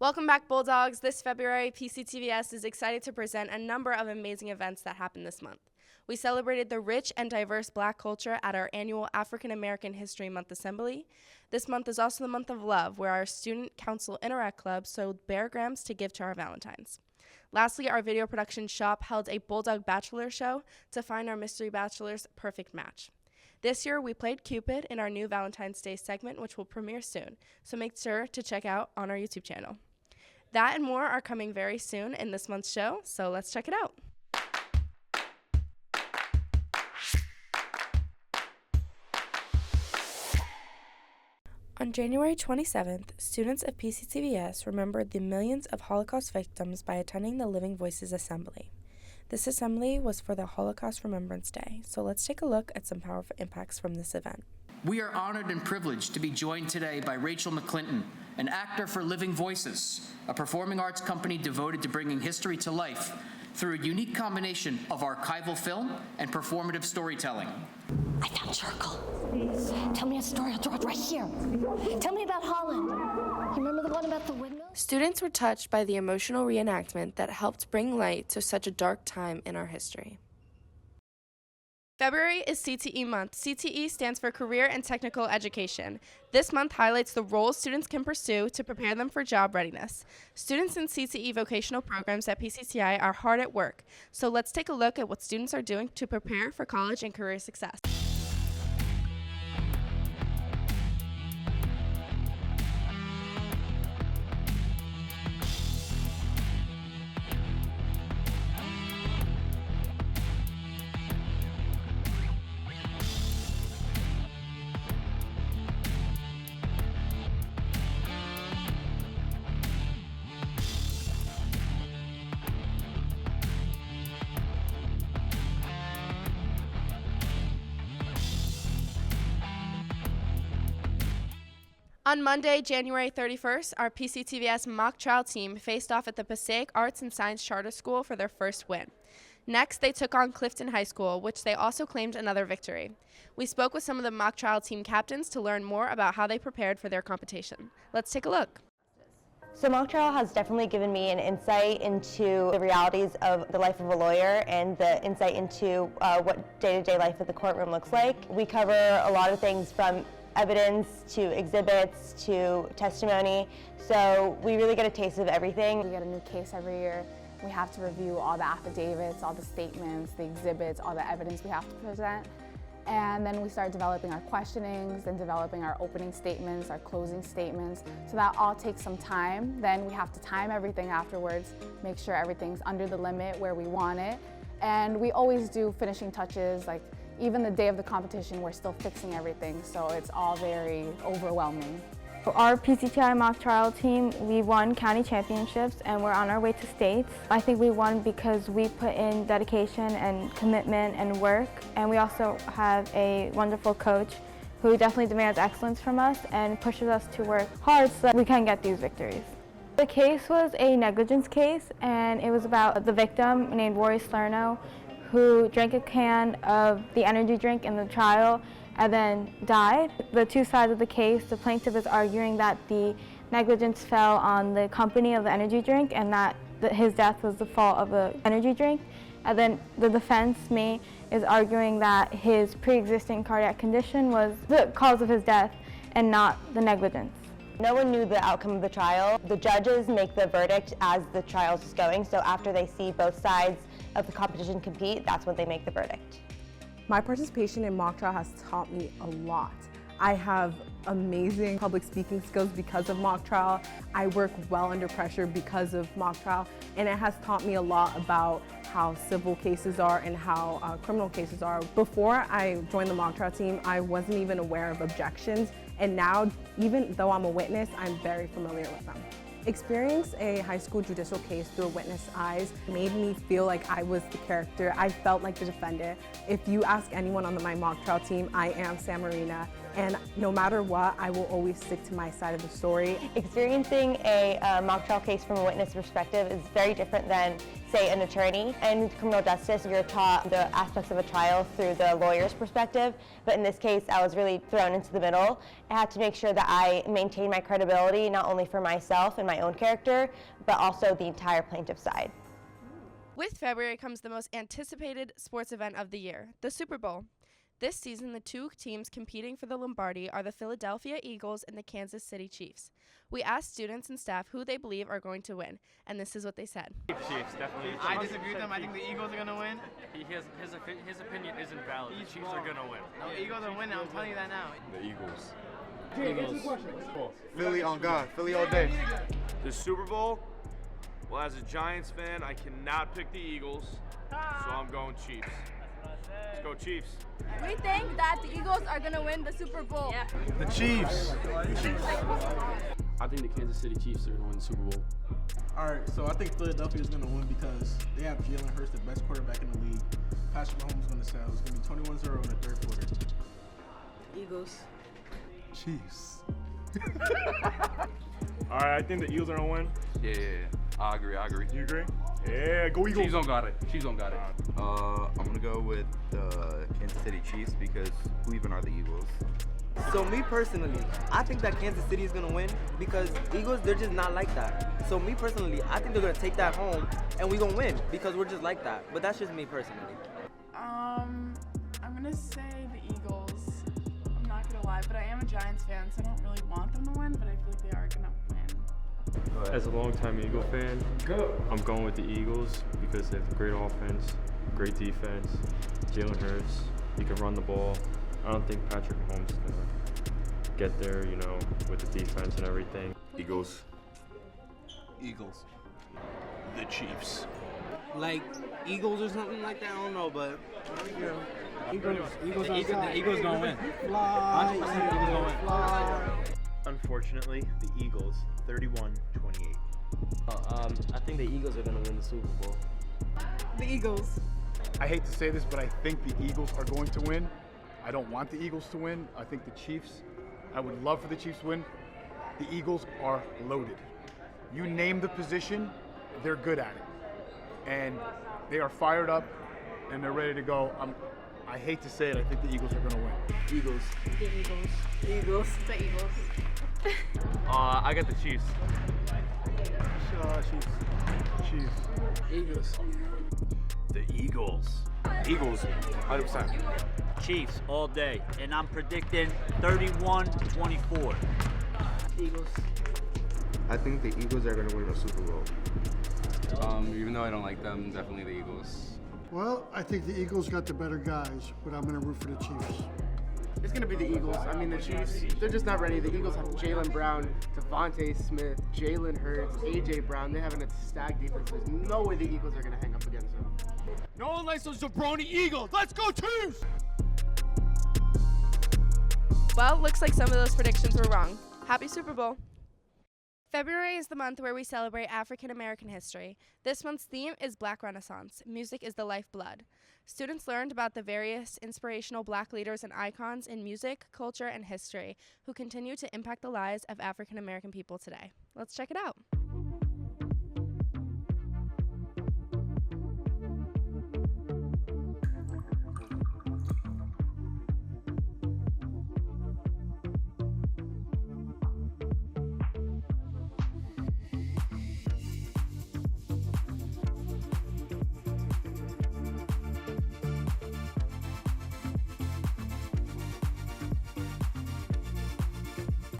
Welcome back, Bulldogs. This February, PCTVS is excited to present a number of amazing events that happened this month. We celebrated the rich and diverse Black culture at our annual African American History Month Assembly. This month is also the month of love, where our Student Council Interact Club sold Bear Grams to give to our Valentines. Lastly, our video production shop held a Bulldog Bachelor show to find our mystery bachelor's perfect match. This year, we played Cupid in our new Valentine's Day segment, which will premiere soon, so make sure to check out on our YouTube channel. That and more are coming very soon in this month's show, so let's check it out. On January 27th, students of PCTVS remembered the millions of Holocaust victims by attending the Living Voices Assembly. This assembly was for the Holocaust Remembrance Day, so let's take a look at some powerful impacts from this event. We are honored and privileged to be joined today by Rachel McClinton, an actor for Living Voices, a performing arts company devoted to bringing history to life through a unique combination of archival film and performative storytelling. I found charcoal. Tell me a story, I'll draw it right here. Tell me about Holland. You remember the one about the windmill? Students were touched by the emotional reenactment that helped bring light to such a dark time in our history. February is CTE Month. CTE stands for Career and Technical Education. This month highlights the roles students can pursue to prepare them for job readiness. Students in CTE vocational programs at PCTI are hard at work, so let's take a look at what students are doing to prepare for college and career success. On Monday, January 31st, our PCTVS mock trial team faced off at the Passaic Arts and Science Charter School for their first win. Next, they took on Clifton High School, which they also claimed another victory. We spoke with some of the mock trial team captains to learn more about how they prepared for their competition. Let's take a look. So mock trial has definitely given me an insight into the realities of the life of a lawyer and the insight into what day-to-day life of the courtroom looks like. We cover a lot of things from evidence to exhibits to testimony, so we really get a taste of everything. We get a new case every year. We have to review all the affidavits, all the statements, the exhibits, all the evidence we have to present. And then we start developing our questionings and developing our opening statements, our closing statements. So that all takes some time. Then we have to time everything afterwards, make sure everything's under the limit where we want it. And we always do finishing touches, like even the day of the competition, we're still fixing everything. So it's all very overwhelming. For our PCTI mock trial team, we won county championships and we're on our way to states. I think we won because we put in dedication and commitment and work, and we also have a wonderful coach who definitely demands excellence from us and pushes us to work hard so that we can get these victories. The case was a negligence case, and it was about the victim named Rory Salerno, who drank a can of the energy drink in the trial and then died. The two sides of the case, the plaintiff is arguing that the negligence fell on the company of the energy drink and that his death was the fault of the energy drink. And then the defense, me, is arguing that his pre-existing cardiac condition was the cause of his death and not the negligence. No one knew the outcome of the trial. The judges make the verdict as the trial is going, so after they see both sides of the competition compete, that's when they make the verdict. My participation in mock trial has taught me a lot. I have amazing public speaking skills because of mock trial. I work well under pressure because of mock trial, and it has taught me a lot about how civil cases are and how criminal cases are. Before I joined the mock trial team, I wasn't even aware of objections, and now, even though I'm a witness, I'm very familiar with them. Experience a high school judicial case through a witness' eyes made me feel like I was the character. I felt like the defendant. If you ask anyone on my mock trial team, I am Sam Marina. and no matter what, I will always stick to my side of the story. Experiencing a mock trial case from a witness perspective is very different than, say, an attorney. In criminal justice, you're taught the aspects of a trial through the lawyer's perspective, but in this case, I was really thrown into the middle. I had to make sure that I maintained my credibility, not only for myself and my own character, but also the entire plaintiff's side. With February comes the most anticipated sports event of the year, the Super Bowl. This season, the two teams competing for the Lombardi are the Philadelphia Eagles and the Kansas City Chiefs. We asked students and staff who they believe are going to win, and this is what they said. Chiefs, definitely. I disagree with them. I think the Eagles are going to win. His opinion isn't valid. The Chiefs are going to win. No, Eagles are winning. I'm telling you that now. The Eagles. Philly on God. Philly all day. The Super Bowl? Well, as a Giants fan, I cannot pick the Eagles, so I'm going Chiefs. Let's go Chiefs. We think that the Eagles are going to win the Super Bowl. Yeah. The Chiefs. I think the Kansas City Chiefs are going to win the Super Bowl. All right, so I think Philadelphia is going to win because they have Jalen Hurts, the best quarterback in the league. Patrick Mahomes is going to sell. It's going to be 21-0 in the third quarter. Eagles. Chiefs. All right, I think the Eagles are going to win. Yeah. I agree. You agree? Yeah, go Eagles. Chiefs don't got it. I'm going to go with the Kansas City Chiefs because who even are the Eagles? So me personally, I think that Kansas City is going to win because Eagles, they're just not like that. So me personally, I think they're going to take that home and we're going to win because we're just like that. But that's just me personally. I'm going to say the Eagles. I'm not going to lie, but I am a Giants fan, so I don't really want them to win, but I feel like they are going to win. As a longtime Eagle fan, I'm going with the Eagles because they have great offense, great defense. Jalen Hurts, he can run the ball. I don't think Patrick Mahomes is going to get there, with the defense and everything. Eagles. The Chiefs. Like Eagles or something like that, I don't know, but Eagles going to win. 100% Eagles going to win. Unfortunately, the Eagles, 31-28. I think the Eagles are going to win the Super Bowl. The Eagles. I hate to say this, but I think the Eagles are going to win. I don't want the Eagles to win. I think the Chiefs, I would love for the Chiefs to win. The Eagles are loaded. You name the position, they're good at it. And they are fired up and they're ready to go. I hate to say it, I think the Eagles are going to win. Eagles. The Eagles. Eagles. The Eagles. I got the Chiefs. Chiefs. Eagles. The Eagles. Eagles, 100%. Chiefs all day, and I'm predicting 31-24. Eagles. I think the Eagles are going to win the Super Bowl. Even though I don't like them, definitely the Eagles. Well, I think the Eagles got the better guys, but I'm going to root for the Chiefs. It's going to be the Eagles. I mean, the Chiefs, they're just not ready. The Eagles have Jalen Brown, Devontae Smith, Jalen Hurts, A.J. Brown. They're having a stacked defense. There's no way the Eagles are going to hang up against them. No one likes those jabroni Eagles. Let's go Chiefs! Well, looks like some of those predictions were wrong. Happy Super Bowl. February is the month where we celebrate African American history. This month's theme is Black Renaissance. Music is the lifeblood. Students learned about the various inspirational Black leaders and icons in music, culture, and history who continue to impact the lives of African American people today. Let's check it out.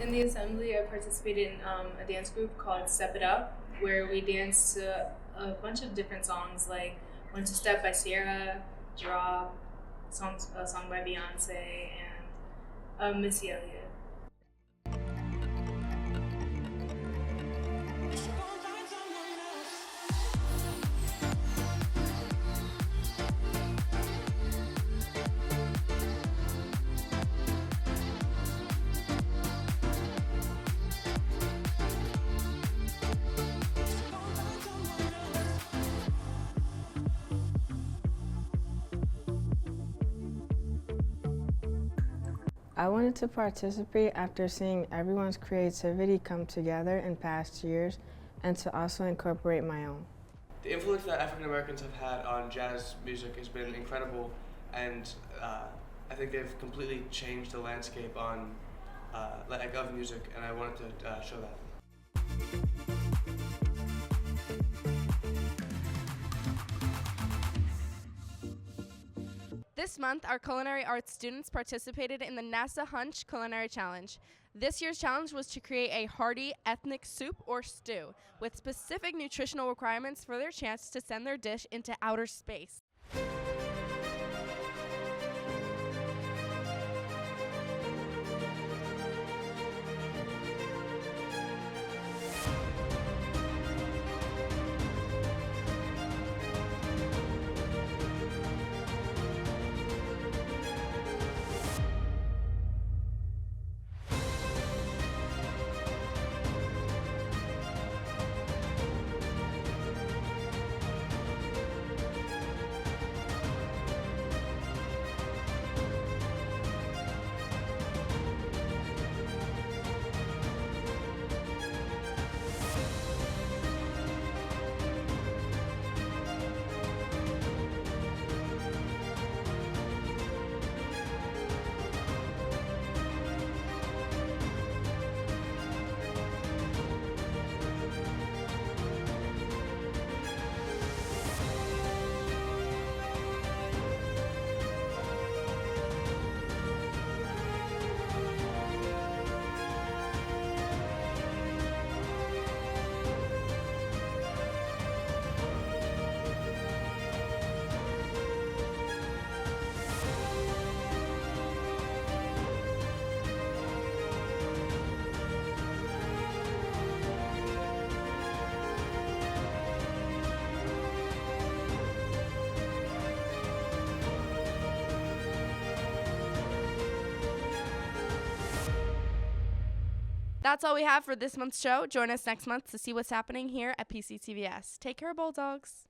In the assembly, I participated in a dance group called Step It Up, where we danced to a bunch of different songs, like One to Step by Sierra, Drop, a song by Beyonce, and Missy Elliott. I wanted to participate after seeing everyone's creativity come together in past years and to also incorporate my own. The influence that African Americans have had on jazz music has been incredible, and I think they've completely changed the landscape on of music, and I wanted to show that. This month, our culinary arts students participated in the NASA Hunch Culinary Challenge. This year's challenge was to create a hearty ethnic soup or stew with specific nutritional requirements for their chance to send their dish into outer space. That's all we have for this month's show. Join us next month to see what's happening here at PCTVS. Take care, Bulldogs.